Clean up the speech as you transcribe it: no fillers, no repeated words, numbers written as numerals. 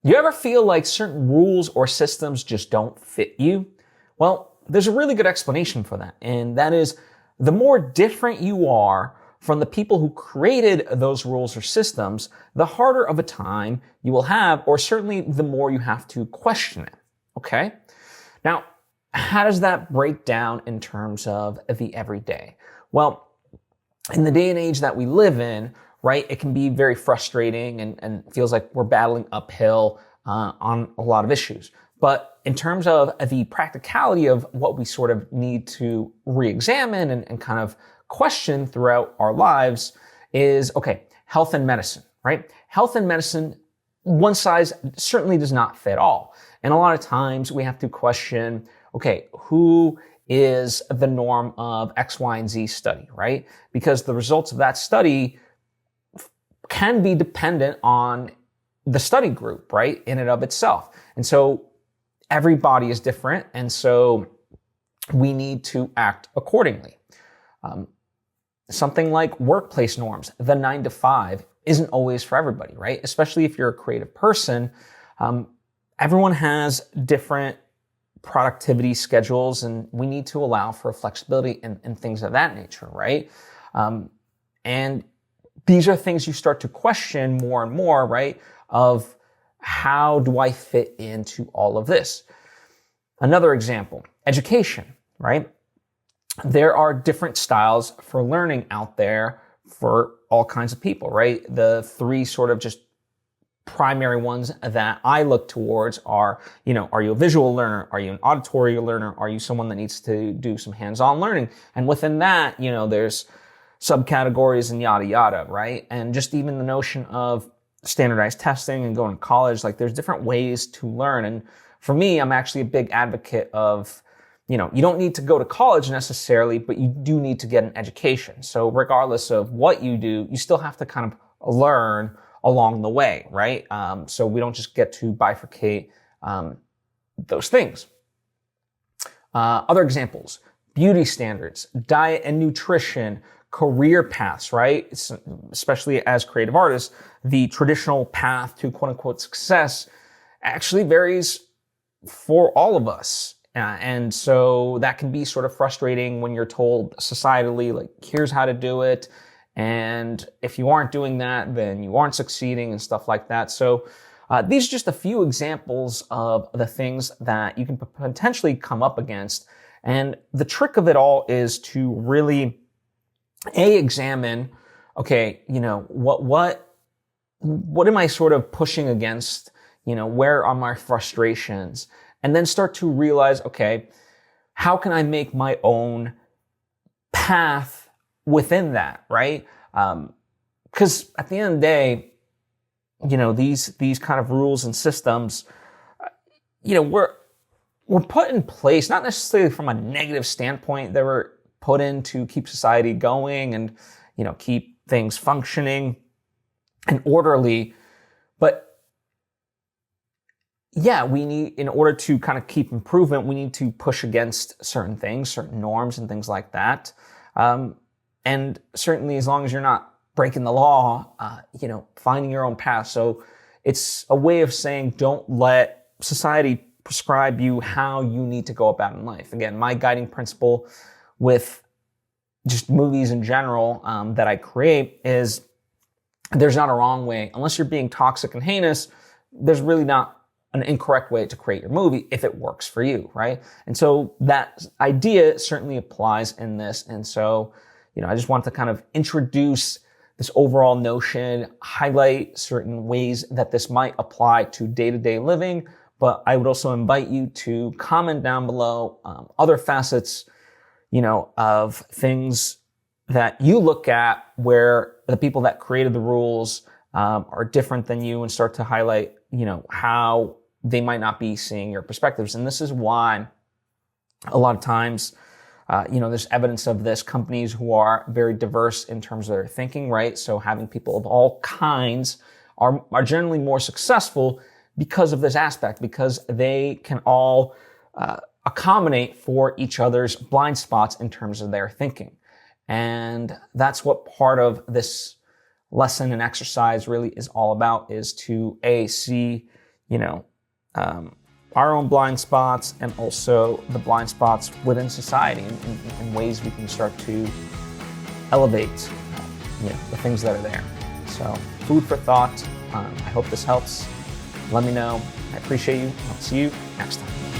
You ever feel like certain rules or systems just don't fit you? Well, there's a really good explanation for that, and that is the more different you are from the people who created those rules or systems, the harder of a time you will have, or certainly the more you have to question it. Okay? Now, how does that break down in terms of the everyday? Well, in the day and age that we live in, right, it can be very frustrating and feels like we're battling uphill on a lot of issues. But in terms of the practicality of what we sort of need to re-examine and kind of question throughout our lives is, okay, health and medicine, right? Health and medicine, one size certainly does not fit all. And a lot of times we have to question, okay, who is the norm of X, Y, and Z study, right? Because the results of that study can be dependent on the study group, right, in and of itself. And so everybody is different, and so we need to act accordingly. Something like workplace norms, the 9 to 5, isn't always for everybody, right? Especially if you're a creative person. Everyone has different productivity schedules, and we need to allow for flexibility and things of that nature, right? And these are things you start to question more and more, right? Of how do I fit into all of this? Another example, education, right? There are different styles for learning out there for all kinds of people, right? The three sort of just primary ones that I look towards are, are you a visual learner? Are you an auditory learner? Are you someone that needs to do some hands-on learning? And within that, there's subcategories and yada, yada, right? And just even the notion of standardized testing and going to college, like there's different ways to learn. And for me, I'm actually a big advocate of, you don't need to go to college necessarily, but you do need to get an education. So regardless of what you do, you still have to kind of learn along the way, right? So we don't just get to bifurcate those things. Other examples, beauty standards, diet and nutrition, career paths, right? Especially as creative artists, the traditional path to quote unquote success actually varies for all of us. And so that can be sort of frustrating when you're told societally, like, here's how to do it. And if you aren't doing that, then you aren't succeeding and stuff like that. So these are just a few examples of the things that you can potentially come up against. And the trick of it all is to really examine, okay, what am I sort of pushing against? Where are my frustrations? And then start to realize, okay, how can I make my own path within that, right? Because at the end of the day, these kind of rules and systems, we're put in place, not necessarily from a negative standpoint. They were put in to keep society going and, keep things functioning and orderly. But yeah, we need, in order to kind of keep improvement, we need to push against certain things, certain norms and things like that. And certainly as long as you're not breaking the law, finding your own path. So it's a way of saying, don't let society prescribe you how you need to go about in life. Again, my guiding principle with just movies in general that I create is there's not a wrong way. Unless you're being toxic and heinous, there's really not an incorrect way to create your movie if it works for you, right? And so that idea certainly applies in this. And so, I just want to kind of introduce this overall notion, highlight certain ways that this might apply to day-to-day living. But I would also invite you to comment down below other facets, of things that you look at where the people that created the rules are different than you, and start to highlight, how they might not be seeing your perspectives. And this is why a lot of times, there's evidence of this. Companies who are very diverse in terms of their thinking, right? So having people of all kinds are generally more successful because of this aspect, because they can all accommodate for each other's blind spots in terms of their thinking. And that's what part of this lesson and exercise really is all about, is to see you know, our own blind spots and also the blind spots within society and ways we can start to elevate, the things that are there. So food for thought. I hope this helps. Let me know. I appreciate you. I'll see you next time.